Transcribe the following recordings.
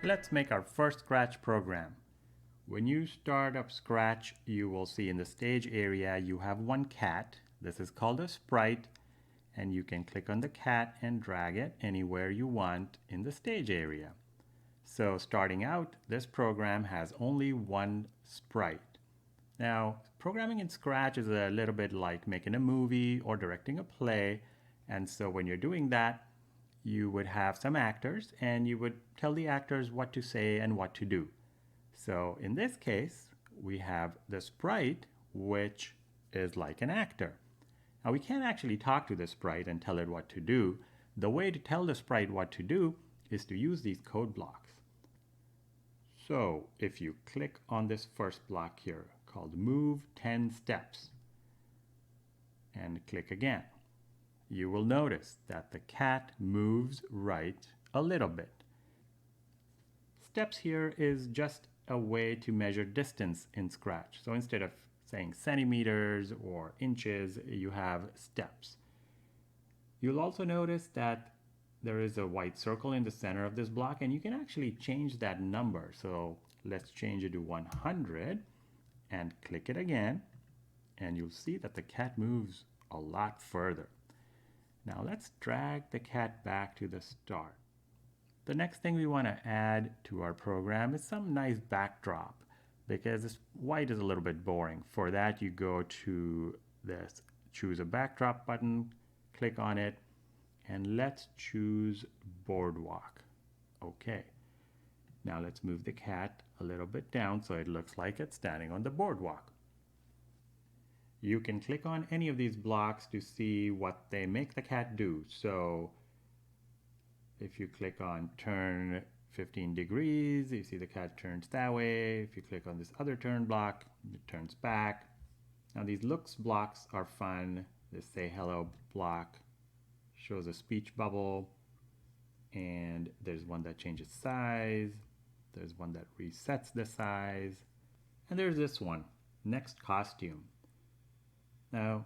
let's make our first Scratch program. When you start up Scratch, you will see in the stage area you have one cat. This is called a sprite, and you can click on the cat and drag it anywhere you want in the stage area. So starting out, this program has only one sprite. Now, programming in Scratch is a little bit like making a movie or directing a play, and so when you're doing that, you would have some actors and you would tell the actors what to say and what to do. So in this case, we have the sprite, which is like an actor. Now we can't actually talk to the sprite and tell it what to do. The way to tell the sprite what to do is to use these code blocks. So if you click on this first block here called Move 10 Steps and click again, you will notice that the cat moves right a little bit. Steps here is just a way to measure distance in Scratch. So instead of saying centimeters or inches, you have steps. You'll also notice that there is a white circle in the center of this block, and you can actually change that number. So let's change it to 100 and click it again, and you'll see that the cat moves a lot further. Now let's drag the cat back to the start. The next thing we want to add to our program is some nice backdrop, because this white is a little bit boring. For that, you go to this choose a backdrop button, click on it, and let's choose boardwalk. Okay. Now let's move the cat a little bit down so it looks like it's standing on the boardwalk. You can click on any of these blocks to see what they make the cat do. So if you click on turn 15 degrees, you see the cat turns that way. If you click on this other turn block, it turns back. Now these looks blocks are fun. This say hello block shows a speech bubble, and there's one that changes size. There's one that resets the size. And there's this one, next costume. Now,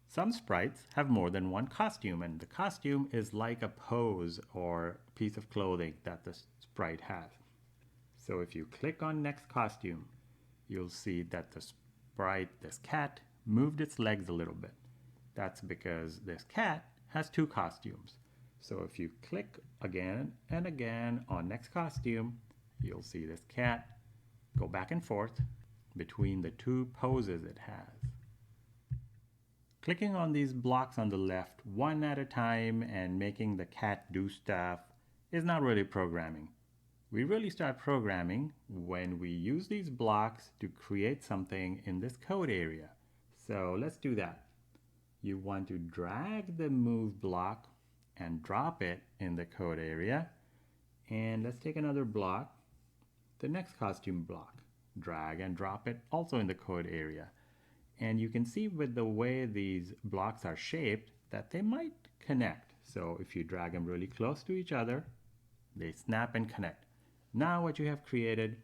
some sprites have more than one costume, and the costume is like a pose or piece of clothing that the sprite has. So if you click on next costume, you'll see that the sprite, this cat, moved its legs a little bit. That's because this cat has two costumes. So if you click again and again on next costume, you'll see this cat go back and forth between the two poses it has. Clicking on these blocks on the left one at a time and making the cat do stuff is not really programming. We really start programming when we use these blocks to create something in this code area. So let's do that. You want to drag the move block and drop it in the code area. And let's take another block, the next costume block, drag and drop it also in the code area. And you can see with the way these blocks are shaped that they might connect. So if you drag them really close to each other, they snap and connect. Now what you have created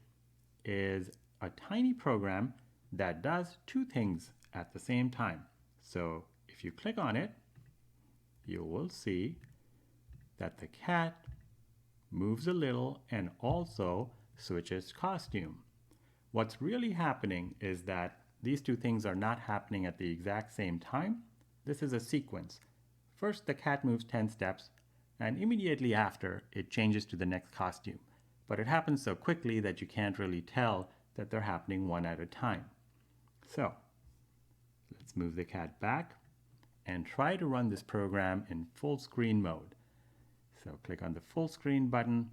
is a tiny program that does two things at the same time. So if you click on it, you will see that the cat moves a little and also switches costume. What's really happening is that these two things are not happening at the exact same time. This is a sequence. First, the cat moves 10 steps, and immediately after, it changes to the next costume. But it happens so quickly that you can't really tell that they're happening one at a time. So, let's move the cat back and try to run this program in full screen mode. So click on the full screen button,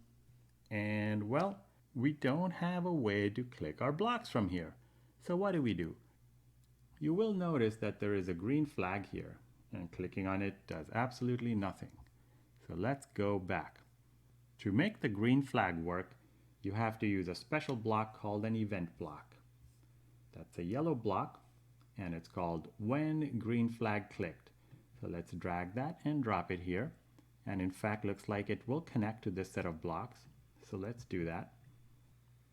and well, we don't have a way to click our blocks from here. So what do? You will notice that there is a green flag here, and clicking on it does absolutely nothing. So let's go back. To make the green flag work, you have to use a special block called an event block. That's a yellow block, and it's called when green flag clicked. So let's drag that and drop it here. And in fact, looks like it will connect to this set of blocks. So let's do that.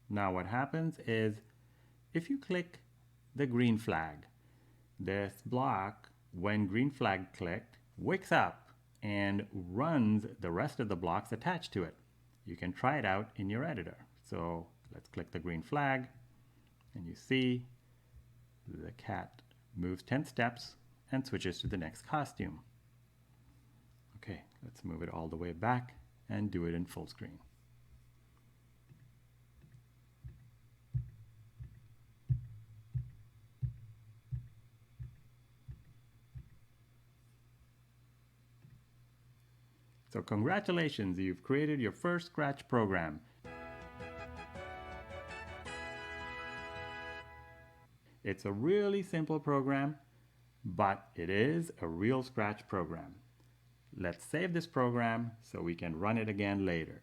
Now what happens is, if you click the green flag, this block, when green flag clicked, wakes up and runs the rest of the blocks attached to it. you can try it out in your editor. So let's click the green flag, and you see the cat moves 10 steps and switches to the next costume. Okay, let's move it all the way back and do it in full screen. So congratulations, you've created your first Scratch program. It's a really simple program, but it is a real Scratch program. Let's save this program so we can run it again later.